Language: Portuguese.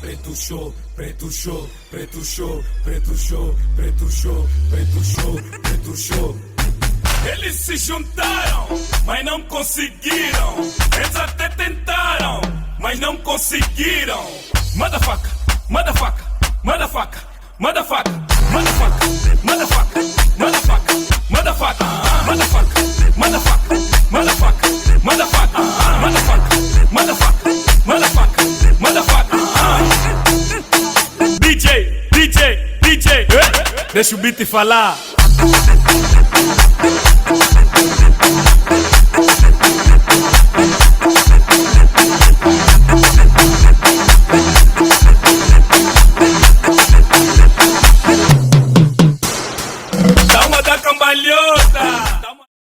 Preto show, preto show, preto show, preto show, preto show, preto show, preto show. Eles se juntaram, mas não conseguiram. Eles até tentaram, mas não conseguiram. Motherfucker, motherfucker, motherfucker, motherfucker, motherfucker, motherfucker, motherfucker, motherfucker, motherfucker, motherfucker, motherfucker, motherfucker, motherfucker, motherfucker, motherfucker, motherfucker. DJ, DJ, DJ, deixa o beat falar. Dá uma da cambalhota.